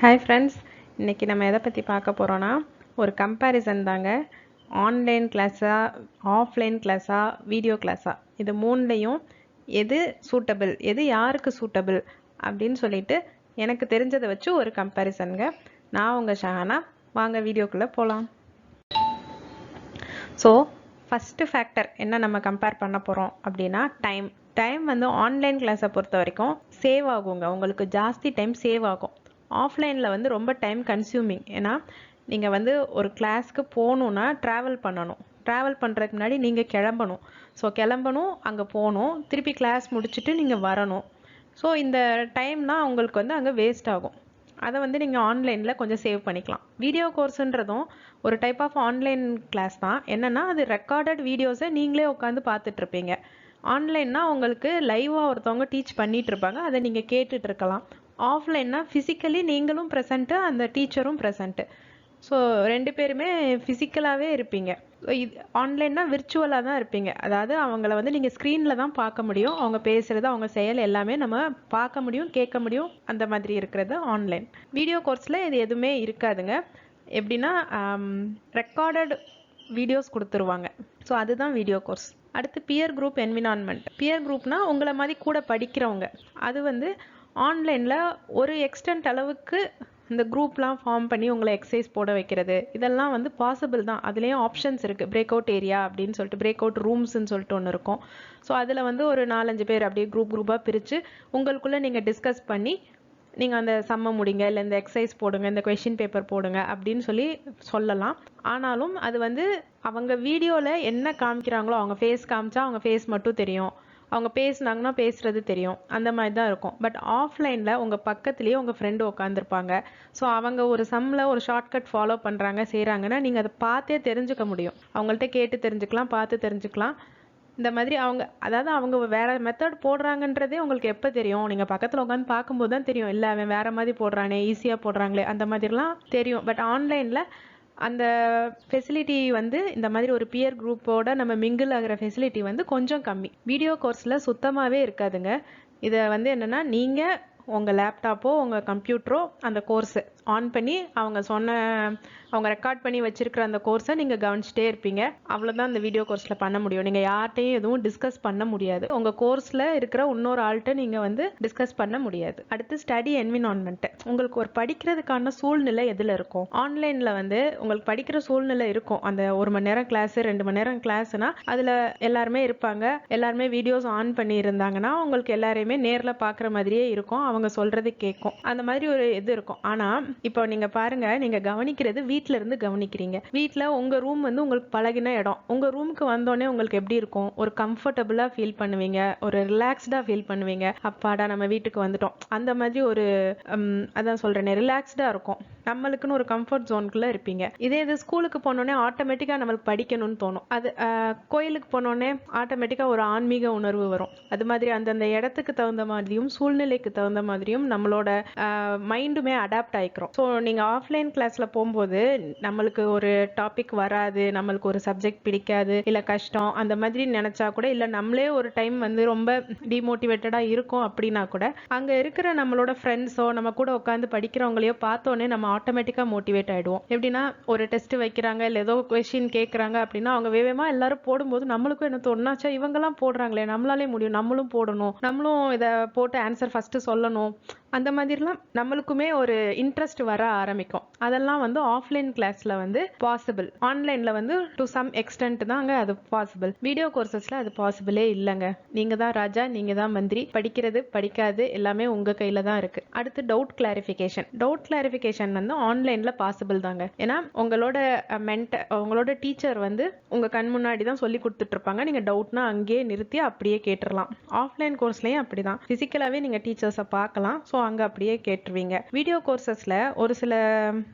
Hi friends, இன்றைக்கி நம்ம எதை பற்றி பார்க்க போகிறோன்னா ஒரு கம்பேரிசன் தாங்க. ஆன்லைன் கிளாஸா, ஆஃப்லைன் கிளாஸா, வீடியோ கிளாஸா, இது மூணுலேயும் எது சூட்டபிள், எது யாருக்கு சூட்டபிள் அப்படின்னு சொல்லிட்டு எனக்கு தெரிஞ்சதை வச்சு ஒரு கம்பேரிசனுங்க. நான் உங்கள் ஷஹானா. வாங்க வீடியோக்குள்ளே போகலாம். ஸோ ஃபஸ்ட்டு ஃபேக்டர் என்ன நம்ம கம்பேர் பண்ண போகிறோம் அப்படின்னா டைம் வந்து ஆன்லைன் கிளாஸை பொறுத்த வரைக்கும் சேவ் ஆகுங்க. உங்களுக்கு ஜாஸ்தி டைம் சேவ் ஆகும். ஆஃப்லைனில் வந்து ரொம்ப டைம் கன்சியூமிங். ஏன்னா நீங்கள் வந்து ஒரு கிளாஸ்க்கு போகணுன்னா ட்ராவல் பண்ணணும். ட்ராவல் பண்ணுறதுக்கு முன்னாடி நீங்கள் கிளம்பணும், அங்கே போகணும், திருப்பி கிளாஸ் முடிச்சுட்டு நீங்கள் வரணும். ஸோ இந்த டைம்னால் உங்களுக்கு வந்து அங்கே வேஸ்ட் ஆகும். அதை வந்து நீங்கள் ஆன்லைனில் கொஞ்சம் சேவ் பண்ணிக்கலாம். வீடியோ கோர்ஸுன்றதும் ஒரு டைப் ஆஃப் ஆன்லைன் கிளாஸ் தான். என்னென்னா அது ரெக்கார்டட் வீடியோஸை நீங்களே உட்காந்து பார்த்துட்ருப்பீங்க. ஆன்லைன்னா உங்களுக்கு லைவாக ஒருத்தவங்க டீச் பண்ணிகிட்டு இருப்பாங்க, அதை நீங்கள் கேட்டுட்டு இருக்கலாம். ஆஃப்லைன்னா ஃபிசிக்கலி நீங்களும் ப்ரெசண்ட்டு, அந்த டீச்சரும் ப்ரெசண்ட்டு. ஸோ ரெண்டு பேருமே ஃபிசிக்கலாகவே இருப்பீங்க. இது ஆன்லைன்னா விர்ச்சுவலாக தான் இருப்பீங்க. அதாவது அவங்கள வந்து நீங்கள் ஸ்க்ரீனில் தான் பார்க்க முடியும். அவங்க பேசுகிறது, அவங்க செயல் எல்லாமே நம்ம பார்க்க முடியும், கேட்க முடியும். அந்த மாதிரி இருக்கிறது ஆன்லைன். வீடியோ கோர்ஸில் இது எதுவுமே இருக்காதுங்க. எப்படின்னா ரெக்கார்டட் வீடியோஸ் கொடுத்துருவாங்க. ஸோ அதுதான் வீடியோ கோர்ஸ். அடுத்து பியர் குரூப் என்விரான்மெண்ட். பியர் குரூப்னா உங்களை மாதிரி கூட படிக்கிறவங்க. அது வந்து ஆன்லைனில் ஒரு எக்ஸ்டென்ட் அளவுக்கு இந்த குரூப்லாம் ஃபார்ம் பண்ணி உங்களை எக்ஸசைஸ் போட வைக்கிறது, இதெல்லாம் வந்து பாசிபிள் தான். அதுலேயும் ஆப்ஷன்ஸ் இருக்குது. பிரேக் அவுட் ஏரியா அப்படின்னு சொல்லிட்டு, பிரேக் அவுட் ரூம்ஸ்ன்னு சொல்லிட்டு ஒன்று இருக்கும். ஸோ அதில் வந்து ஒரு 4-5 பேர் அப்படியே குரூப்பாக பிரித்து உங்களுக்குள்ளே நீங்கள் டிஸ்கஸ் பண்ணி நீங்கள் அந்த சம்ம முடிங்க, இல்லை இந்த எக்ஸசைஸ் போடுங்க, இந்த கொஷின் பேப்பர் போடுங்க அப்படின்னு சொல்லலாம். ஆனாலும் அது வந்து அவங்க வீடியோவில் என்ன காமிக்கிறாங்களோ, அவங்க ஃபேஸ் காமிச்சா அவங்க ஃபேஸ் மட்டும் தெரியும், அவங்க பேசுனாங்கன்னா பேசுறது தெரியும், அந்த மாதிரி தான் இருக்கும். பட் ஆஃப்லைனில் உங்கள் பக்கத்துலேயே உங்கள் ஃப்ரெண்டு உட்காந்துருப்பாங்க. ஸோ அவங்க ஒரு சம்மில் ஒரு ஷார்ட்கட் ஃபாலோ பண்ணுறாங்க, செய்கிறாங்கன்னா நீங்கள் அதை பார்த்தே தெரிஞ்சுக்க முடியும். அவங்கள்ட்ட கேட்டு தெரிஞ்சுக்கலாம், பார்த்து தெரிஞ்சுக்கலாம். இந்த மாதிரி அவங்க வேற மெத்தட் போடுறாங்கன்றதே உங்களுக்கு எப்போ தெரியும்? நீங்கள் பக்கத்தில் உட்காந்து பார்க்கும்போது தான் தெரியும். இல்லை அவன் வேற மாதிரி போடுறானே, ஈஸியாக போடுறாங்களே, அந்த மாதிரிலாம் தெரியும். பட் ஆன்லைனில் அந்த ஃபெசிலிட்டி வந்து இந்த மாதிரி ஒரு பியர் குரூப்போட நம்ம மிங்கிள் ஆகிற ஃபெசிலிட்டி வந்து கொஞ்சம் கம்மி. வீடியோ கோர்ஸில் சுத்தமாகவே இருக்காதுங்க. இதை வந்து என்னென்னா நீங்கள் உங்கள் லேப்டாப்போ உங்கள் கம்ப்யூட்டரோ அந்த கோர்ஸை ஆன் பண்ணி அவங்க ரெக்கார்ட் பண்ணி வச்சிருக்கிற அந்த கோர்ஸை நீங்கள் கவனிச்சிட்டே இருப்பீங்க. அவ்வளோதான் இந்த வீடியோ கோர்ஸில் பண்ண முடியும். நீங்கள் யார்கிட்டையும் எதுவும் டிஸ்கஸ் பண்ண முடியாது. உங்கள் கோர்ஸில் இருக்கிற இன்னொரு ஆள்கிட்ட நீங்கள் வந்து டிஸ்கஸ் பண்ண முடியாது. அடுத்து ஸ்டடி என்விரான்மெண்ட். உங்களுக்கு ஒரு படிக்கிறதுக்கான சூழ்நிலை எதில் இருக்கும்? ஆன்லைனில் வந்து உங்களுக்கு படிக்கிற சூழ்நிலை இருக்கும். அந்த 1 மணி நேரம் கிளாஸ், 2 மணி நேரம் கிளாஸ்னா அதில் எல்லாருமே இருப்பாங்க. எல்லாருமே வீடியோஸ் ஆன் பண்ணி இருந்தாங்கன்னா உங்களுக்கு எல்லாரையுமே நேரில் பார்க்குற மாதிரியே இருக்கும். அவங்க சொல்றது கேட்கும். அந்த மாதிரி ஒரு இது இருக்கும். ஆனால் இப்போ நீங்கள் பாருங்க, நீங்கள் கவனிக்கிறது வீட்டில இருந்து கவனிக்கிறீங்க. வீட்டில் உங்கள் ரூம் வந்து உங்களுக்கு பழகின இடம். உங்கள் ரூமுக்கு வந்தோடனே உங்களுக்கு எப்படி இருக்கும்? ஒரு கம்ஃபர்டபுளாக ஃபீல் பண்ணுவீங்க, ஒரு ரிலாக்ஸ்டாக ஃபீல் பண்ணுவீங்க. அப்பாடா நம்ம வீட்டுக்கு வந்துட்டோம், அந்த மாதிரி ஒரு அதான் சொல்கிறேனே, ரிலாக்ஸ்டாக இருக்கும். நம்மளுக்குன்னு ஒரு கம்ஃபர்ட் ஜோனுக்குள்ளே இருப்பீங்க. இது ஸ்கூலுக்கு போனோடனே ஆட்டோமேட்டிக்காக நம்மளுக்கு படிக்கணும்னு தோணும். அது கோயிலுக்கு போனோடனே ஆட்டோமேட்டிக்காக ஒரு ஆன்மீக உணர்வு வரும். அது மாதிரி அந்தந்த இடத்துக்கு தகுந்த மாதிரியும் சூழ்நிலைக்கு தகுந்த மாதிரியும் நம்மளோட மைண்டுமே அடாப்ட் ஆகிக்கிறோம். ஸோ நீங்கள் ஆஃப்லைன் கிளாஸில் போகும்போது நம்மளுக்கு ஒரு டாபிக் வராது, நம்மளுக்கு ஒரு சப்ஜெக்ட் பிடிக்காது, இல்லை கஷ்டம் அந்த மாதிரி நினச்சா கூட, இல்லை நம்மளே ஒரு டைம் வந்து ரொம்ப டிமோட்டிவேட்டடாக இருக்கும் அப்படின்னா கூட, அங்கே இருக்கிற நம்மளோட ஃப்ரெண்ட்ஸோ நம்ம கூட உட்காந்து படிக்கிறவங்களையோ பார்த்தோன்னே நம்ம ஆட்டோமேட்டிக்காக மோட்டிவேட் ஆகிடுவோம். எப்படின்னா ஒரு டெஸ்ட் வைக்கிறாங்க, இல்லை ஏதோ கொஸ்டின் கேட்குறாங்க அப்படின்னா அவங்க வேகமாக எல்லாரும் போடும்போது நம்மளுக்கும் என்ன தோணுனாச்சா, இவங்கெல்லாம் போடுறாங்களே, நம்மளாலே முடியும், நம்மளும் போடணும், நம்மளும் இதை போட்டு ஆன்சர் ஃபஸ்ட்டு சொல்லணும், அந்த மாதிரிலாம் நம்மளுக்குமே ஒரு இன்ட்ரெஸ்ட் வர ஆரம்பிக்கும். அதெல்லாம் வந்து ஆஃப்லைன் கிளாஸில் வந்து பாசிபிள். ஆன்லைனில் வந்து டு சம் எக்ஸ்டென்ட் தாங்க அது பாசிபிள். வீடியோ கோர்சஸில் அது பாசிபிளே இல்லைங்க. நீங்கள் தான் ராஜா, நீங்கள் தான் மந்திரி. படிக்கிறது படிக்காது எல்லாமே உங்கள் கையில் தான் இருக்குது. அடுத்து டவுட் கிளாரிஃபிகேஷன் வந்து ஆன்லைனில் பாசிபிள் தாங்க. ஏன்னா உங்களோட டீச்சர் வந்து உங்கள் கண் முன்னாடி தான் சொல்லி கொடுத்துட்ருப்பாங்க. நீங்கள் டவுட்னா அங்கேயே நிறுத்தி அப்படியே கேட்டுடலாம். ஆஃப்லைன் கோர்ஸ்லேயும் அப்படி தான். ஃபிசிக்கலாகவே நீங்கள் டீச்சர்ஸை பார்க்கலாம். ஸோ அங்கே அப்படியே கேட்டுருவீங்க. வீடியோ கோர்சஸில் ஒரு சில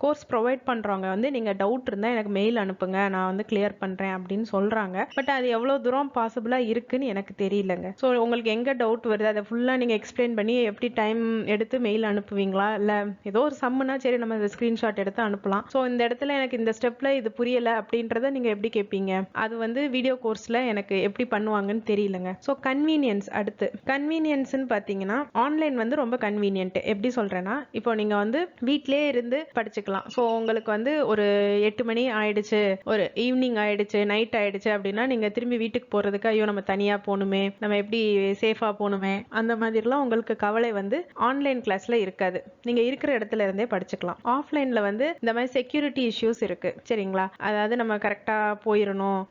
கோர்ஸ் ப்ரொவைட் பண்ணுறவங்க வந்து நீங்கள் டவுட் இருந்தால் எனக்கு மெயில் அனுப்புங்க, நான் வந்து கிளியர் பண்ணுறேன் அப்படின்னு சொல்கிறாங்க. பட் அது எவ்வளோ தூரம் பாசிபிளாக இருக்குன்னு எனக்கு தெரியலங்க. ஸோ உங்களுக்கு எங்கே டவுட் வருது அதை ஃபுல்லாக நீங்கள் எக்ஸ்பிளைன் பண்ணி எப்படி டைம் எடுத்து மெயில் அனுப்புவீங்களா? இல்லை ஏதோ ஒரு சம்முனா சரி நம்ம இந்த ஸ்க்ரீன்ஷாட் எடுத்து அனுப்பலாம். ஸோ இந்த இடத்துல எனக்கு இந்த ஸ்டெப்பில் இது புரியலை அப்படின்றத நீங்கள் எப்படி கேட்பீங்க? அது வந்து வீடியோ கோர்ஸில் எனக்கு எப்படி பண்ணுவாங்கன்னு தெரியலங்க. So convenience. அடுத்து கன்வீனியன்ஸ்ன்னு பார்த்தீங்கன்னா ஆன்லைன் வந்து ரொம்ப கன்வீனியன்ஸ். கன்வீனியன்ட். எப்படி சொல்றேன்னா, இப்போ நீங்க வந்து வீட்லயே இருந்து படிச்சுக்கலாம். ஸோ உங்களுக்கு வந்து ஒரு 8 மணி ஆயிடுச்சு, ஒரு ஈவினிங் ஆயிடுச்சு, நைட் ஆயிடுச்சு அப்படின்னா நீங்க திரும்பி வீட்டுக்கு போறதுக்கு ஐயோ நம்ம தனியா போகணுமே, நம்ம எப்படி சேஃபா போகணுமே, அந்த மாதிரிலாம் உங்களுக்கு கவலை வந்து ஆன்லைன் கிளாஸ்ல இருக்காது. நீங்க இருக்கிற இடத்துல இருந்தே படிச்சுக்கலாம். ஆஃப்லைன்ல வந்து இந்த மாதிரி செக்யூரிட்டி இஷ்யூஸ் இருக்கு, சரிங்களா? அதாவது நம்ம கரெக்டா போயிடணும்.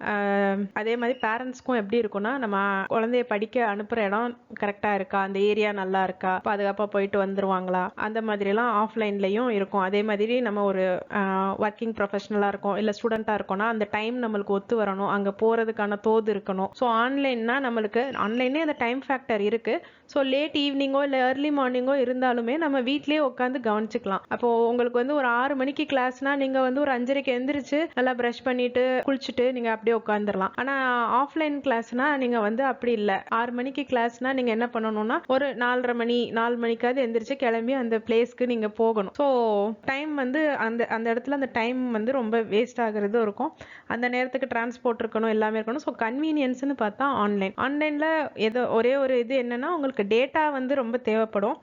அதே மாதிரி பேரண்ட்ஸ்க்கும் எப்படி இருக்கும்னா, நம்ம குழந்தைய படிக்க அனுப்புற இடம் கரெக்டா இருக்கா, அந்த ஏரியா நல்லா இருக்கா, பாதுகாப்பா போயிட்டு வந்துருவாங்களா, அந்த மாதிரி எல்லாம் ஆஃப்லைன்லயும் இருக்கும். அதே மாதிரி நம்ம ஒரு ஒர்க்கிங் ப்ரொஃபஷனலா இருக்கும், இல்ல ஸ்டூடெண்டா இருக்கோம்னா அந்த டைம் நம்மளுக்கு ஒத்து வரணும், அங்க போறதுக்கான தோது இருக்கணும். ஸோ ஆன்லைன்னா நம்மளுக்கு ஆன்லைனே அந்த டைம் ஃபேக்டர் இருக்கு. ஸோ லேட் ஈவினிங்கோ இல்லை ஏர்லி மார்னிங்கோ இருந்தாலுமே நம்ம வீட்லயே உட்காந்து கவனிச்சுக்கலாம். அப்போ உங்களுக்கு வந்து ஒரு 6 மணிக்கு கிளாஸ்னா நீங்க வந்து ஒரு 5:30க்கு எந்திரிச்சு நல்லா ப்ரஷ் பண்ணிட்டு குளிச்சுட்டு நீங்க அப்படியே உட்காந்துடலாம். ஆனா ஆஃப்லைன் கிளாஸ்னா நீங்க வந்து அப்படி இல்லை. 6 மணிக்கு கிளாஸ்னா நீங்க என்ன பண்ணணும்னா ஒரு 4 மணிக்காவது எந்திரிச்சு கிளம்பி அந்த பிளேஸ்க்கு நீங்க போகணும். ஸோ டைம் வந்து அந்த இடத்துல அந்த டைம் வந்து ரொம்ப வேஸ்ட் ஆகுறதும் இருக்கும். அந்த நேரத்துக்கு டிரான்ஸ்போர்ட் இருக்கணும், எல்லாமே இருக்கணும். ஸோ கன்வீனியன்ஸ்னு பார்த்தா ஆன்லைன்ல ஏதோ ஒரே ஒரு இது என்னன்னா, உங்களுக்கு டேட்டா வந்து ரொம்ப தேவைப்படும்,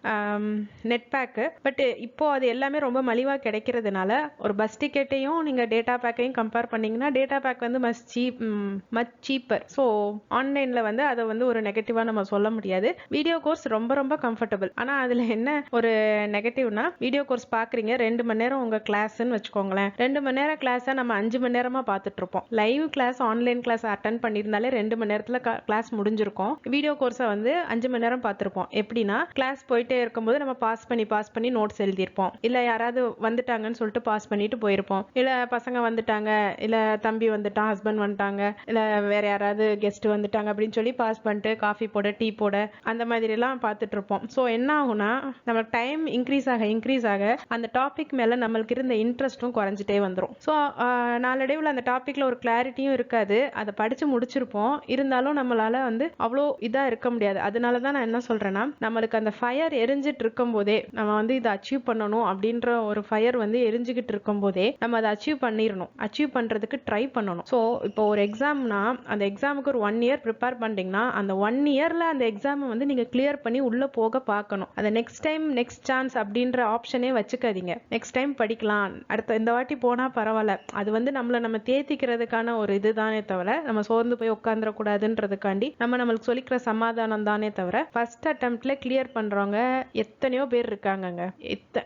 நெட் பேக்கு. பட் இப்போ அது எல்லாமே ரொம்ப மலிவா கிடைக்கிறதுனால ஒரு பஸ் டிக்கெட்டையும் நீங்க டேட்டா பேக்கையும் கம்பேர் பண்ணீங்கன்னா டேட்டா பேக் வந்து மச் சீப்பர். ஸோ ஆன்லைன்ல வந்து அதை வந்து ஒரு நெகட்டிவா நம்ம சொல்ல முடியாது. வீடியோ கோர்ஸ் ரொம்ப ரொம்ப கம்ஃபர்டபுள். ஆனா அதுல என்ன ஒரு நெகட்டிவ்னா, வீடியோ கோர்ஸ் பாக்குறீங்க 2 மணி நேரம் உங்க கிளாஸ்ன்னு வச்சுக்கோங்களேன். 2 மணி நேரம் கிளாஸை நம்ம 5 மணி நேரமா பார்த்துட்டு இருப்போம். Live class online class attend பண்ணியிருந்தாலே 2 மணி நேரத்துல கிளாஸ் முடிஞ்சிருக்கும். வீடியோ கோர்ஸை வந்து 5 மணி நேரம் பார்த்திருப்போம். எப்படின்னா, கிளாஸ் போயிட்டே இருக்கும்போது நம்ம பாஸ் பண்ணி நோட்ஸ் எழுதியிருப்போம், இல்ல யாராவது வந்துட்டாங்கன்னு சொல்லிட்டு பாஸ் பண்ணிட்டு போயிருப்போம், இல்ல பசங்க வந்துட்டாங்க, இல்ல தம்பி வந்துட்டான், ஹஸ்பண்ட் வந்துட்டாங்க, இல்ல வேற யாராவது கெஸ்ட் வந்துட்டாங்க அப்படின்னு சொல்லி பாஸ் பண்ணிட்டு காஃபி போட, டீ போட, அந்த மாதிரி எல்லாம் பார்த்துட்டு இருப்போம். ஸோ என்ன ஆகும்னா, நம்ம டைம் இன்க்ரீஸ் ஆக அந்த டாபிக் மேல நம்மளுக்கு இருந்த இன்ட்ரெஸ்டும் குறைஞ்சிட்டே வந்துடும். ஸோ நாளடைவில் அந்த டாபிக்ல ஒரு கிளாரிட்டியும் இருக்காது. அதை படிச்சு முடிச்சிருப்போம், இருந்தாலும் நம்மளால வந்து அவ்வளோ இதா இருக்க முடியாது. அதனாலதான் நான் என்ன சொல்றேன்னா, நம்மளுக்கு அந்த ஃபயர் எரிஞ்சிட்டு இருக்கும் போதே, நம்ம வந்து இதை அச்சீவ் பண்ணணும் அப்படின்ற ஒரு ஃபயர் வந்து எரிஞ்சுக்கிட்டு இருக்கும் போதே நம்ம அதை அச்சீவ் பண்றதுக்கு ட்ரை பண்ணணும். ஸோ இப்போ ஒரு எக்ஸாம்னா அந்த எக்ஸாமுக்கு ஒரு 1 இயர் ப்ரிப்பேர் பண்றீங்கன்னா அந்த 1 இயர்ல அந்த எக்ஸாம் வந்து நீங்க கிளியர் பண்ணி உள்ள போக பார்க்கணும். அதை நெக்ஸ்ட் டைம் நெக்ஸ்ட் சான்ஸ் அப்படின்ற ஆப்ஷனே வச்சுக்காதீங்க. நெக்ஸ்ட் டைம் படிக்கலாம், அடுத்த இந்த வாட்டி போனா பரவாயில்ல, அது வந்து நம்ம தேத்திக்கிறதுக்கான ஒரு இதுதானே தவிர நம்ம சோர்ந்து போய் உட்காந்துட கூடாதுன்றதுக்காண்டி நம்மளுக்கு சொல்லிக்கிற சமாதானம் தானே தவிர, ஃபர்ஸ்ட் அட்டெம்ப்ட்ல கிளியர் பண்றவங்க எத்தனையோ பேர் இருக்காங்கங்க.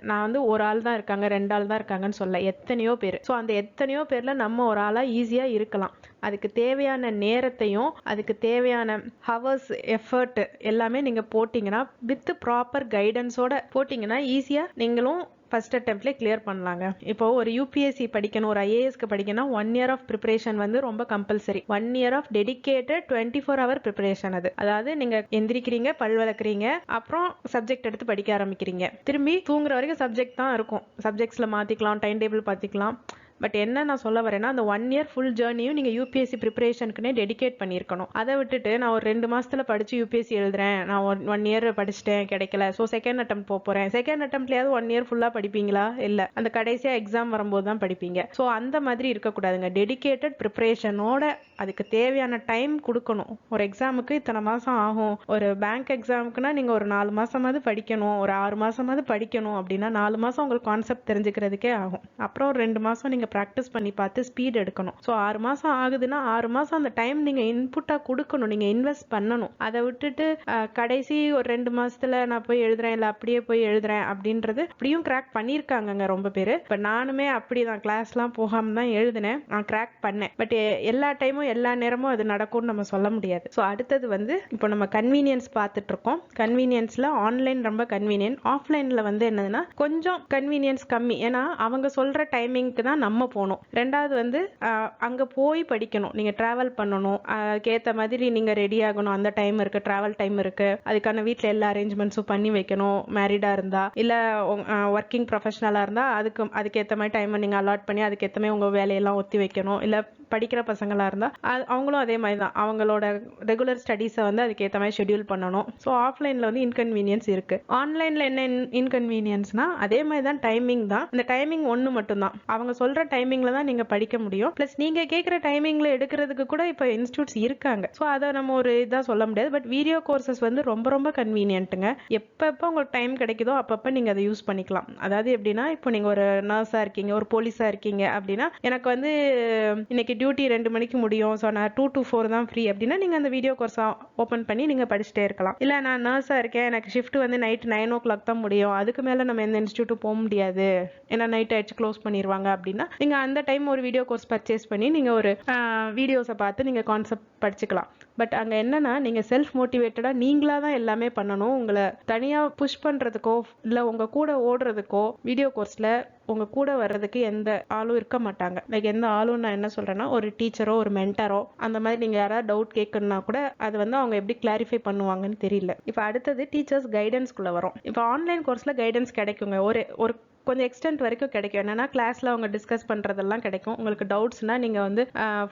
நான் வந்து ஒரு ஆள் தான் இருக்காங்க, 2 ஆள் தான் இருக்காங்கன்னு சொல்ல, எத்தனையோ பேர். ஸோ அந்த எத்தனையோ பேர்ல நம்ம ஒரு ஆளா ஈஸியா இருக்கலாம். அதுக்கு தேவையான நேரத்தையும் அதுக்கு தேவையான ஹவர்ஸ் எஃபர்ட் எல்லாமே நீங்க போட்டீங்கன்னா, வித் ப்ராப்பர் கைடன்ஸோட போட்டீங்கன்னா ஈஸியா நீங்களும் ஃபர்ஸ்ட் அட்டெம்ப்ட்ல கிளியர் பண்ணலாங்க. இப்போ ஒரு யூபிஎஸ்சி படிக்கணும், ஒரு ஐஏஎஸ்க்கு படிக்கணும், 1 இயர் ஆஃப் ப்ரிப்பரேஷன் வந்து ரொம்ப compulsory. 1 year of dedicated 24 hour preparation. அதாவது நீங்க எந்திரிக்கிறீங்க, பல் வளர்க்குறீங்க, அப்புறம் சப்ஜெக்ட் எடுத்து படிக்க ஆரம்பிக்கிறீங்க, திரும்பி தூங்குற வரைக்கும் சப்ஜெக்ட் தான் இருக்கும். சப்ஜெக்ட்ஸ்ல மாத்திக்கலாம், டைம் டேபிள் பார்த்துக்கலாம். பட் என்ன நான் சொல்ல வரேன்னா, அந்த 1 இயர் ஃபுல் ஜேர்னியும் நீங்க யூபிஎஸ்சி ப்ரிப்பரேஷனுக்குனே டெடிகேட் பண்ணியிருக்கணும். அதை விட்டுட்டு நான் ஒரு 2 மாசத்துல படிச்சு யூபிஎஸ்சி எழுதுறேன், நான் 1 இயர் படிச்சுட்டேன் கிடைக்கல, ஸோ செகண்ட் அட்டெம்ப்ட் போறேன். செகண்ட் அட்டெம்ப்ட்லயாவது 1 இயர் ஃபுல்லா படிப்பீங்களா? இல்ல, அந்த கடைசியா எக்ஸாம் வரும்போது தான் படிப்பீங்க. ஸோ அந்த மாதிரி இருக்கக்கூடாதுங்க. டெடிகேட்டட் ப்ரிப்பரேஷனோட அதுக்கு தேவையான டைம் கொடுக்கணும். ஒரு எக்ஸாமுக்கு இத்தனை மாசம் ஆகும், ஒரு பேங்க் எக்ஸாமுக்குன்னா நீங்க ஒரு 4 மாசமாவது படிக்கணும், ஒரு 6 மாசமாவது படிக்கணும். அப்படின்னா 4 மாசம் உங்களுக்கு கான்செப்ட் தெரிஞ்சுக்கிறதுக்கே ஆகும். அப்புறம் ஒரு 2 மாசம் நீங்க பிராக்டிஸ் பண்ணி பார்த்து ஸ்பீட் எடுக்கணும். ஸோ 6 மாசம் ஆகுதுன்னா 6 மாசம் அந்த டைம் நீங்க இன்புட்டா கொடுக்கணும், நீங்க இன்வெஸ்ட் பண்ணணும். அதை விட்டுட்டு கடைசி ஒரு 2 மாசத்துல நான் போய் எழுதுறேன், இல்ல அப்படியே போய் எழுதுறேன் அப்படின்றது அப்படியும் கிராக் பண்ணிருக்காங்க ரொம்ப பேரு. இப்ப நானுமே அப்படிதான் கிளாஸ்லாம் போகாம தான் எழுதினேன், நான் கிராக் பண்ணேன். பட் எல்லா டைமும் எல்லா நேரமும் அது நடக்கும்னு நம்ம சொல்ல முடியாது. ஸோ அடுத்தது வந்து இப்போ நம்ம கன்வீனியன்ஸ் பார்த்துட்டு இருக்கோம். கன்வீனியன்ஸ்ல ஆன்லைன் ரொம்ப கன்வீனியன்ட், ஆஃப்லைன்ல வந்து என்னதுன்னா கொஞ்சம் கன்வீனியன்ஸ் கம்மி. ஏன்னா அவங்க சொல்ற டைமிங்க்கு தான் நம்ம போகணும். ரெண்டாவது வந்து அங்க போய் படிக்கணும், நீங்க டிராவல் பண்ணணும், அதுக்கேற்ற மாதிரி நீங்க ரெடி ஆகணும், அந்த டைம் இருக்கு, டிராவல் டைம் இருக்கு, அதுக்கான வீட்டில் எல்லா அரேஞ்ச்மெண்ட்ஸும் பண்ணி வைக்கணும். மேரிடா இருந்தா இல்ல ஒர்க்கிங் ப்ரொஃபஷனலா இருந்தா அதுக்கேற்ற மாதிரி டைம் நீங்க அலாட் பண்ணி அதுக்கேற்ற மாதிரி உங்க வேலையெல்லாம் ஒத்தி வைக்கணும். இல்ல படிக்கிற பசங்களா இருந்தா அவங்களும் அதே மாதிரி தான் அவங்களோட ரெகுலர் ஸ்டடீஸை வந்து அதுக்கேற்ற மாதிரி ஷெட்யூல் பண்ணணும். ஸோ ஆஃப்லைனில் வந்து இன்கன்வீனியன்ஸ் இருக்கு. ஆன்லைனில் என்ன இன்கன்வீனியன்ஸ்னா அதே மாதிரி தான், டைமிங் தான். இந்த டைமிங் ஒன்று மட்டும்தான், அவங்க சொல்ற டைமிங்ல தான் நீங்க படிக்க முடியும். பிளஸ் நீங்க கேட்குற டைமிங்ல எடுக்கிறதுக்கு கூட இப்போ இன்ஸ்டியூட்ஸ் இருக்காங்க. ஸோ அதை நம்ம ஒரு இதாக சொல்ல முடியாது. பட் வீடியோ கோர்சஸ் வந்து ரொம்ப ரொம்ப கன்வீனியன்ட்டுங்க. எப்பப்போ உங்களுக்கு டைம் கிடைக்குதோ அப்பப்போ நீங்க அதை யூஸ் பண்ணிக்கலாம். அதாவது எப்படின்னா, இப்போ நீங்க ஒரு நர்ஸா இருக்கீங்க, ஒரு போலீஸா இருக்கீங்க அப்படின்னா, எனக்கு வந்து இன்னைக்கு டியூட்டி 2 மணிக்கு முடியும், ஸோ நான் 2 to 4 தான் ஃப்ரீ அப்படின்னா நீங்க அந்த வீடியோ கோர்ஸ் ஓப்பன் பண்ணி நீங்க படிச்சுட்டே இருக்கலாம். இல்ல நான் நர்ஸா இருக்கேன், எனக்கு ஷிஃப்ட் வந்து நைட் 9 o'clock தான் முடியும், அதுக்கு மேல நம்ம எந்த இன்ஸ்டியூட்டும் போக முடியாது, ஏன்னா நைட் ஆயிடுச்சு க்ளோஸ் பண்ணிடுவாங்க அப்படின்னா நீங்க அந்த டைம் ஒரு வீடியோ கோர்ஸ் பர்ச்சேஸ் பண்ணி நீங்க ஒரு வீடியோஸை பார்த்து நீங்க கான்செப்ட் படிச்சுக்கலாம். பட் அங்க என்னன்னா, நீங்க செல்ஃப் மோட்டிவேட்டடா நீங்களா தான் எல்லாமே பண்ணணும். உங்களை தனியா புஷ் பண்றதுக்கோ இல்ல உங்க கூட ஓடுறதுக்கோ வீடியோ கோர்ஸ்ல உங்க கூட வர்றதுக்கு எந்த ஆளும் இருக்க மாட்டாங்க. லைக் எந்த ஆளும் நான் என்ன சொல்றேன்னா, ஒரு டீச்சரோ ஒரு மென்டரோ அந்த மாதிரி நீங்க யாராவது டவுட் கேட்கணும்னா கூட அது வந்து அவங்க எப்படி கிளாரிஃபை பண்ணுவாங்கன்னு தெரியல. இப்போ அடுத்தது டீச்சர்ஸ் கைடன்ஸ்குள்ள வரும். இப்போ ஆன்லைன் கோர்ஸ்ல கைடன்ஸ் கிடைக்குங்க, ஒரு கொஞ்சம் எக்ஸ்டென்ட் வரைக்கும் கிடைக்கும். என்னன்னா, கிளாஸ்ல அவங்க டிஸ்கஸ் பண்றதெல்லாம் கிடைக்கும். உங்களுக்கு டவுட்ஸ்னா நீங்க வந்து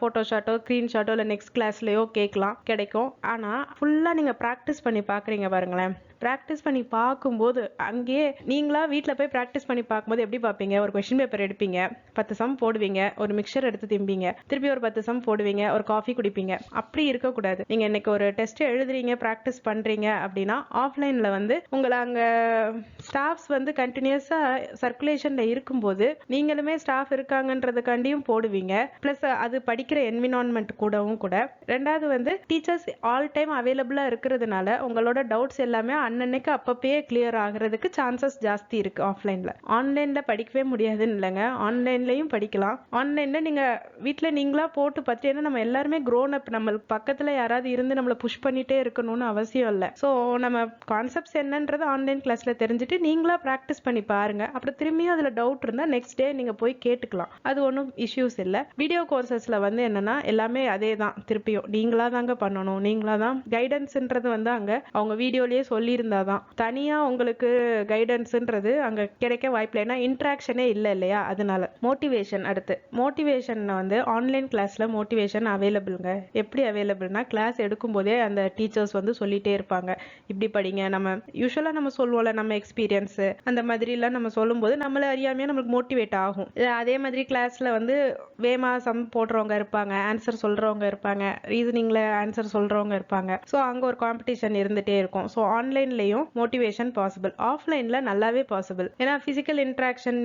போட்டோஷாட்டோ ஸ்கிரீன்ஷாட்டோ இல்லை நெக்ஸ்ட் கிளாஸ்லயோ கேட்கலாம், கிடைக்கும். ஆனா ஃபுல்லா நீங்க ப்ராக்டிஸ் பண்ணி பாக்குறீங்க பாருங்களேன். ப்ராக்டிஸ் பண்ணி பார்க்கும்போது அங்கேயே நீங்களா வீட்டில் போய் ப்ராக்டிஸ் பண்ணி பார்க்கும்போது எப்படி பார்ப்பீங்க, ஒரு கொஸ்டின் பேப்பர் எடுப்பீங்க, 10 சம் போடுவீங்க, ஒரு மிக்சர் எடுத்து திம்பீங்க, திருப்பி ஒரு 10 சம் போடுவீங்க, ஒரு காஃபி குடிப்பீங்க. அப்படி இருக்கக்கூடாது. நீங்க இன்னைக்கு ஒரு டெஸ்ட் எழுதுறீங்க, ப்ராக்டிஸ் பண்றீங்க அப்படின்னா ஆஃப்லைன்ல வந்து உங்களை அங்க ஸ்டாஃப்ஸ் வந்து கண்டினியூஸா சர்க்குலேஷன்ல இருக்கும்போது நீங்களுமே ஸ்டாஃப் இருக்காங்கன்றதுக்காண்டியும் போடுவீங்க. பிளஸ் அது படிக்கிற என்விரான்மெண்ட் கூடவும் கூட. ரெண்டாவது வந்து டீச்சர்ஸ் ஆல் டைம் அவைலபிளா இருக்கிறதுனால உங்களோட டவுட்ஸ் எல்லாமே அன்னன்னைக்கு அப்பப்பயே கிளியர் ஆகிறதுக்கு சான்சஸ் ஜாஸ்தி இருக்கு ஆஃப்லைன்ல. ஆன்லைன்ல படிக்கவே முடியாதுன்னு இல்லைங்க, ஆன்லைன்லயும் படிக்கலாம். ஆன்லைன்ல நீங்க வீட்டுல நீங்களா போட்டு பார்த்து, ஏன்னா நம்ம எல்லாருமே க்ரோன் அப், நம்ம பக்கத்துல யாராவது இருந்து நம்மள புஷ் பண்ணிட்டே இருக்கணும்னு அவசியம் இல்லை. ஸோ நம்ம கான்செப்ட்ஸ் என்னன்றது ஆன்லைன் கிளாஸ்ல தெரிஞ்சுட்டு நீங்களா ப்ராக்டிஸ் பண்ணி பாருங்க. அப்புறம் திரும்பியும் அதுல டவுட் இருந்தா நெக்ஸ்ட் டே நீங்க போய் கேட்டுக்கலாம், அது ஒன்றும் இஷ்யூஸ் இல்லை. வீடியோ கோர்சஸ்ல வந்து என்னன்னா எல்லாமே அதே தான், திருப்பியும் நீங்களா தாங்க பண்ணணும், நீங்களா தான் கைடன்ஸ்ன்றது வந்து அங்க அவங்க வீடியோலயே சொல்லி இருந்தாதான். தனியா உங்களுக்கு கைடன்ஸ்ன்றது அங்க கிடைக்க வாய்ப்பில்லை, ஏன்னா இன்ட்ராக்ஷனே இல்லை இல்லையா. அதனால மோட்டிவேஷன். அடுத்து மோட்டிவேஷன் வந்து ஆன்லைன் கிளாஸ்ல மோட்டிவேஷன் அவைலபிள்ங்க. எப்படி அவைலபிள்னா, கிளாஸ் எடுக்கும் போதே அந்த டீச்சர்ஸ் வந்து சொல்லிட்டே இருப்பாங்க, இப்படி படிங்க. நம்ம யூஸ்வலா நம்ம சொல்லுவோம்ல, நம்ம எக்ஸ்பீரியன்ஸ் அந்த மாதிரி எல்லாம் நம்ம சொல்லும்போது நம்மள அறியாமையே நம்மளுக்கு மோட்டிவேட் ஆகும். அதே மாதிரி கிளாஸ்ல வந்து வேமா சம் போடுறவங்க இருப்பாங்க, ஆன்சர் சொல்றவங்க இருப்பாங்க, ரீசனிங்ல ஆன்சர் சொல்றவங்க இருப்பாங்க. ஸோ அங்க ஒரு காம்படிஷன் இருந்துட்டே இருக்கும். ஸோ ஆன்லைன்லயும் மோட்டிவேஷன் பாசிபிள், ஆஃப்லைன்ல நல்லாவே பாசிபிள். ஏன்னா பிசிக்கல் இன்ட்ராக்ஷன்,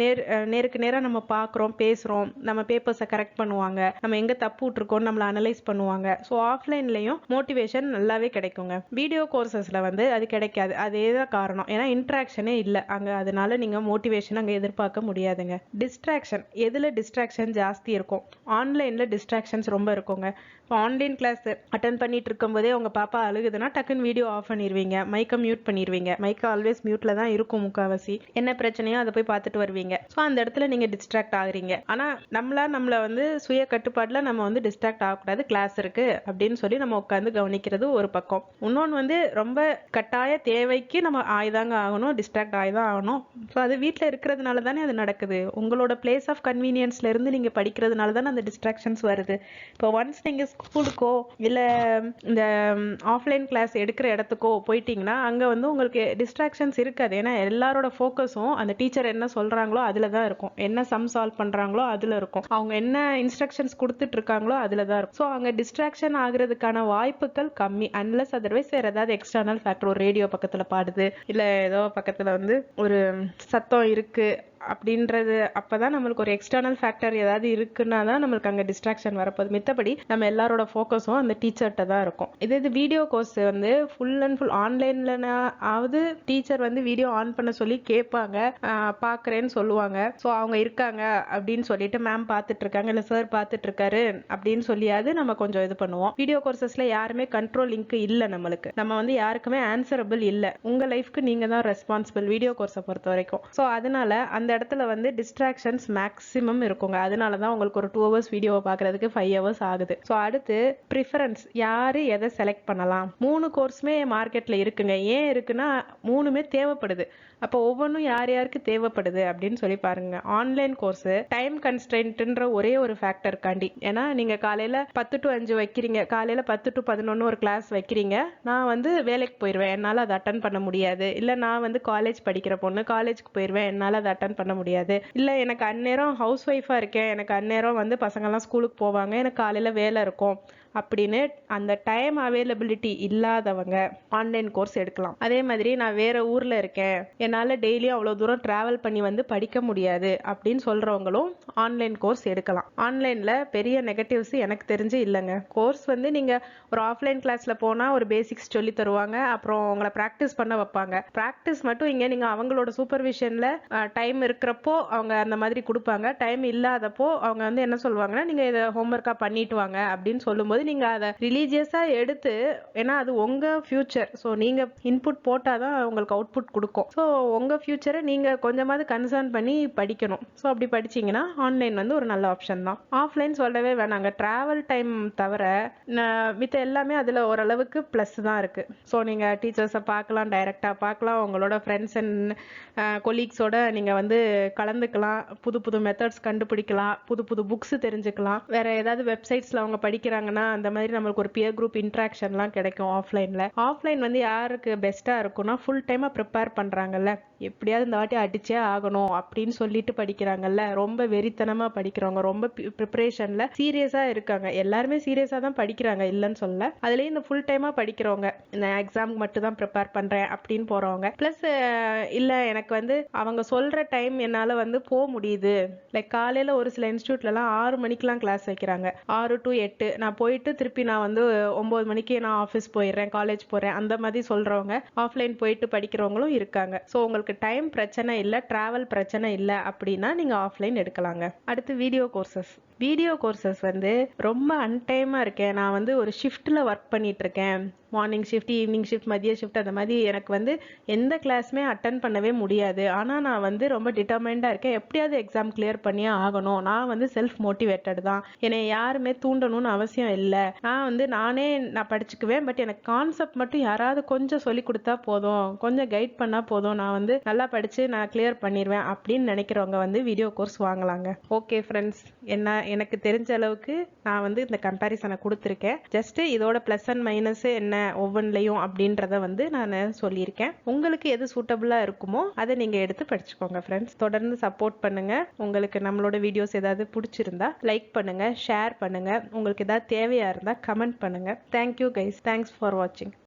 நேருக்கு நேரா நம்ம பாக்குறோம், பேசுறோம், நம்ம பேப்பர்ஸை கரெக்ட் பண்ணுவாங்க, நம்ம எங்க தப்பு விட்டுருக்கோம் நம்மள அனலைஸ் பண்ணுவாங்க. ஸோ ஆஃப்லைன்லயும் மோட்டிவேஷன் நல்லாவே கிடைக்குங்க. வீடியோ கோர்சஸ்ல வந்து அது கிடைக்காது. அதேதான் காரணம், ஏன்னா இன்ட்ராக்ஷனே இல்லை அங்க. அதனால நீங்க மோட்டிவேஷன் அங்க எதிர்பார்க்க முடியாதுங்க. டிஸ்ட்ராக்ஷன், எதுல டிஸ்ட்ராக்ஷன் ஜாஸ்தி இருக்கும்? ஆன்லைன்ல டிஸ்ட்ராக்ஷன்ஸ் ரொம்ப இருக்குங்க. இப்போ ஆன்லைன் கிளாஸ் அட்டன் பண்ணிட்டு இருக்கும் போதே உங்க பாப்பா அழுகுதுன்னா டக்குன்னு வீடியோ ஆஃப் பண்ணிடுவீங்க, மைக்கை மியூட் பண்ணிடுவீங்க. மைக்கை ஆல்வேஸ் மியூட்ல தான் இருக்கும் முக்காவாசி. என்ன பிரச்சனையோ அதை போய் பார்த்துட்டு வருவீங்க. ஸோ அந்த இடத்துல நீங்க டிஸ்ட்ராக்ட் ஆகுறீங்க. ஆனா நம்மள வந்து சுய கட்டுப்பாடுல நம்ம வந்து டிஸ்ட்ராக்ட் ஆகக்கூடாது, கிளாஸ் இருக்கு அப்படின்னு சொல்லி நம்ம உட்காந்து கவனிக்கிறது ஒரு பக்கம். இன்னொன்று வந்து ரொம்ப கட்டாய தேவைக்கு நம்ம ஆயுதாங்க ஆகணும், டிஸ்ட்ராக்ட் ஆயுதான் ஆகணும். ஸோ அது வீட்டில் இருக்கிறதுனால தானே அது நடக்குது. உங்களோட பிளேஸ் ஆஃப் கன்வீனியன்ஸ்ல இருந்து நீங்க படிக்கிறதுனால தானே அந்த டிஸ்ட்ராக்ஷன்ஸ் வருது. இப்போ ஒன்ஸ் நீங்க ஸ்கூலுக்கோ இல்ல இந்த ஆஃப்லைன் கிளாஸ் எடுக்கிற இடத்துக்கோ போயிட்டீங்கன்னா அங்க வந்து உங்களுக்கு டிஸ்ட்ராக்ஷன்ஸ் இருக்காது. ஏன்னா எல்லாரோட ஃபோக்கஸும் அந்த டீச்சர் என்ன சொல்றாங்களோ அதுல தான் இருக்கும், என்ன சம் சால்வ் பண்றாங்களோ அதுல இருக்கும், அவங்க என்ன இன்ஸ்ட்ரக்ஷன்ஸ் கொடுத்துட்டு இருக்காங்களோ அதுல தான் இருக்கும். ஸோ அங்க டிஸ்ட்ராக்ஷன் ஆகுறதுக்கான வாய்ப்புகள் கம்மி. அன்லஸ் அதர்வைஸ் வேற ஏதாவது எக்ஸ்டர்னல் ஃபேக்டர், ஒரு ரேடியோ பக்கத்துல பாடுது, இல்ல ஏதோ பக்கத்துல வந்து ஒரு சத்தம் இருக்கு அப்படின்றது, அப்பதான் நம்மளுக்கு ஒரு எக்ஸ்டர்னல் ஃபேக்டர் ஏதாவது இருக்குன்னா தான் நம்மளுக்கு அங்க டிஸ்ட்ராக்ஷன் வரப்போகுது. மித்தபடி நம்ம எல்லாரோட ஃபோக்கஸும் அந்த டீச்சர்கிட்ட தான் இருக்கும். இது வீடியோ கோர்ஸ் வந்து ஃபுல் அண்ட் ஃபுல் ஆன்லைன்ல ஆவது டீச்சர் வந்து வீடியோ ஆன் பண்ண சொல்லி கேட்பாங்க, பாக்குறேன்னு சொல்லுவாங்க. ஸோ அவங்க இருக்காங்க அப்படின்னு சொல்லிட்டு மேம் பார்த்துட்டு இருக்காங்க இல்ல சார் பார்த்துட்டு இருக்காரு அப்படின்னு சொல்லியாவது நம்ம கொஞ்சம் இது பண்ணுவோம். வீடியோ கோர்சஸ்ல யாருமே கண்ட்ரோல் லிங்க் இல்ல, நம்மளுக்கு நம்ம வந்து யாருக்குமே ஆன்சரபிள் இல்ல. உங்க லைஃப்க்கு நீங்க தான் ரெஸ்பான்சிபிள் வீடியோ கோர்ஸை பொறுத்த வரைக்கும். ஸோ அதனால அந்த இடத்துல வந்து டிஸ்ட்ராக்ஷன்ஸ் மேக்ஸிமம் இருக்குங்க. அதனால தான் உங்களுக்கு ஒரு 2 hours வீடியோவை பார்க்கறதுக்கு 5 hours ஆகுது. ஸோ அடுத்து ப்ரிஃபரன்ஸ், யாரு எதை செலக்ட் பண்ணலாம்? 3 கோர்ஸுமே மார்க்கெட்ல இருக்குங்க. ஏன் இருக்குன்னா 3மே தேவைப்படுது. அப்போ ஒவ்வொன்றும் யார் யாருக்கு தேவைப்படுது அப்படின்னு சொல்லி பாருங்க. ஆன்லைன் கோர்ஸ் டைம் கன்ஸ்ட்ரெயின்ட்ன்ற ஒரே ஒரு ஃபேக்டர் காண்டி, ஏன்னா நீங்க காலையில 10 to 5 வைக்கிறீங்க, காலையில 10 to 11 ஒரு கிளாஸ் வைக்கிறீங்க, நான் வந்து வேலைக்கு போயிடுவேன், என்னால் அதை அட்டன் பண்ண முடியாது. இல்லை நான் வந்து காலேஜ் படிக்கிற பொண்ணு, காலேஜுக்கு போயிடுவேன், என்னால் அதை அட்டன் பண்ண முடியாது. இல்லை எனக்கு அந்நேரம் ஹவுஸ் ஒய்ஃபாக இருக்கேன், எனக்கு அந்நேரம் வந்து பசங்கள்லாம் ஸ்கூலுக்கு போவாங்க, எனக்கு காலையில் வேலை இருக்கும் அப்படின்னு அந்த டைம் அவைலபிலிட்டி இல்லாதவங்க ஆன்லைன் கோர்ஸ் எடுக்கலாம். அதே மாதிரி நான் வேற ஊர்ல இருக்கேன், என்னால் டெய்லியும் அவ்வளோ தூரம் டிராவல் பண்ணி வந்து படிக்க முடியாது அப்படின்னு சொல்றவங்களும் ஆன்லைன் கோர்ஸ் எடுக்கலாம். ஆன்லைன்ல பெரிய நெகட்டிவ்ஸ் எனக்கு தெரிஞ்சு இல்லைங்க. கோர்ஸ் வந்து நீங்க ஒரு ஆஃப்லைன் கிளாஸ்ல போனா ஒரு பேசிக்ஸ் சொல்லி தருவாங்க, அப்புறம் உங்களை ப்ராக்டிஸ் பண்ண வைப்பாங்க. ப்ராக்டிஸ் மட்டும் இங்க நீங்க அவங்களோட சூப்பர்விஷன்ல டைம் இருக்கிறப்போ அவங்க அந்த மாதிரி கொடுப்பாங்க. டைம் இல்லாதப்போ அவங்க வந்து என்ன சொல்லுவாங்கன்னா, நீங்க இதை ஹோம்ஒர்க்கா பண்ணிட்டு வாங்க அப்படின்னு சொல்லும்போது நீங்க அதை ரிலீஜியஸா எடுத்து, ஏன்னா அது உங்க ஃபியூச்சர், ஸோ நீங்க இன்புட் போட்டாதான் உங்களுக்கு அவுட்புட் கொடுக்கும். ஸோ உங்க ஃபியூச்சரை நீங்க கொஞ்சமாவது கன்சர்ன் பண்ணி படிக்கணும். ஸோ அப்படி படிச்சீங்கன்னா ஆன்லைன் வந்து ஒரு நல்ல ஆப்ஷன் தான். ஆஃப்லைன் சொல்லவே வேணாங்க. டிராவல் டைம் தவிர மித்த எல்லாமே அதுல ஓரளவுக்கு பிளஸ் தான் இருக்கு. ஸோ நீங்க டீச்சர்ஸை பார்க்கலாம், டைரக்டா பார்க்கலாம், உங்களோட ஃப்ரெண்ட்ஸ் அண்ட் கொலீக்ஸோட நீங்க வந்து கலந்துக்கலாம், புது புது மெத்தட்ஸ் கண்டுபிடிக்கலாம், புது புது புக்ஸ் தெரிஞ்சுக்கலாம், வேற ஏதாவது வெப்சைட்ஸ்ல அவங்க படிக்கிறாங்கன்னா அந்த மாதிரி நம்மளுக்கு ஒரு பியர் குரூப் இன்ட்ராக்ஷன்லாம் கிடைக்கும் ஆஃப்லைன்ல. ஆஃப்லைன் வந்து யாருக்கு பெஸ்டா இருக்கும்னா, ஃபுல் டைமா ப்ரிப்பேர் பண்றாங்கல்ல, எப்படியாவது இந்த வாட்டி அடிச்சே ஆகணும் அப்படின்னு சொல்லிட்டு படிக்கிறாங்கல்ல, ரொம்ப வெறித்தனமா படிக்கிறவங்க, ரொம்ப ப்ரிப்பரேஷன்ல சீரியஸா இருக்காங்க. எல்லாருமே சீரியஸா தான் படிக்கிறாங்க, இல்லைன்னு சொல்ல. அதுலயும் இந்த ஃபுல் டைமா படிக்கிறவங்க, இந்த எக்ஸாமுக்கு மட்டும் தான் ப்ரிப்பேர் பண்றேன் அப்படின்னு போறவங்க, பிளஸ் இல்ல எனக்கு வந்து அவங்க சொல்ற டைம் என்னால வந்து போக முடியுது, லைக் காலையில ஒரு சில இன்ஸ்டியூட்லலாம் 6 மணிக்கெல்லாம் கிளாஸ் வைக்கிறாங்க, 6 to 8 நான் போயிட்டு திருப்பி நான் வந்து 9 மணிக்கு நான் ஆஃபீஸ் போயிடுறேன், காலேஜ் போறேன், அந்த மாதிரி சொல்றவங்க ஆஃப்லைன் போயிட்டு படிக்கிறவங்களும் இருக்காங்க. ஸோ உங்களுக்கு டைம் பிரச்சனை இல்லை, டிராவல் பிரச்சனை இல்லை அப்படின்னா நீங்க ஆஃப்லைன் எடுக்கலாங்க. அடுத்து வீடியோ கோர்சஸ். வீடியோ கோர்சஸ் வந்து ரொம்ப அன்டைமா இருக்கேன், நான் வந்து ஒரு ஷிஃப்ட்ல ஒர்க் பண்ணிட்டு இருக்கேன், மார்னிங் ஷிஃப்ட், ஈவினிங் ஷிஃப்ட், மதிய ஷிஃப்ட், அந்த மாதிரி எனக்கு வந்து எந்த கிளாஸுமே அட்டன் பண்ணவே முடியாது, ஆனால் நான் வந்து ரொம்ப டிட்டர்மைண்டாக இருக்கேன், எப்படியாவது எக்ஸாம் கிளியர் பண்ணியே ஆகணும், நான் வந்து செல்ஃப் மோட்டிவேட்டட் தான், என்னை யாருமே தூண்டணும்னு அவசியம் இல்லை, நான் வந்து நான் படிச்சுக்குவேன், பட் எனக்கு கான்செப்ட் மட்டும் யாராவது கொஞ்சம் சொல்லி கொடுத்தா போதும், கொஞ்சம் கைட் பண்ணா போதும், நான் வந்து நல்லா படிச்சு நான் கிளியர் பண்ணிடுவேன் அப்படின்னு நினைக்கிறவங்க வந்து வீடியோ கோர்ஸ் வாங்கலாங்க. ஓகே ஃப்ரெண்ட்ஸ், எனக்கு தெரிஞ்ச அளவுக்கு நான் வந்து இந்த கம்பேரிசனை கொடுத்துருக்கேன். ஜஸ்ட் இதோட பிளஸ் அண்ட் மைனஸ் என்ன ஒவ்வொன்றிலையும் அப்படின்றத வந்து நான் சொல்லியிருக்கேன். உங்களுக்கு எது சூட்டபிளா இருக்குமோ அதை நீங்க எடுத்து படிச்சுக்கோங்க ஃப்ரெண்ட்ஸ். தொடர்ந்து சப்போர்ட் பண்ணுங்க. உங்களுக்கு நம்மளோட வீடியோஸ் ஏதாவது பிடிச்சிருந்தா லைக் பண்ணுங்க, ஷேர் பண்ணுங்க, உங்களுக்கு ஏதாவது தேவையா இருந்தா கமெண்ட் பண்ணுங்க. தேங்க்யூ கைஸ், தேங்க்ஸ் ஃபார் வாட்சிங்.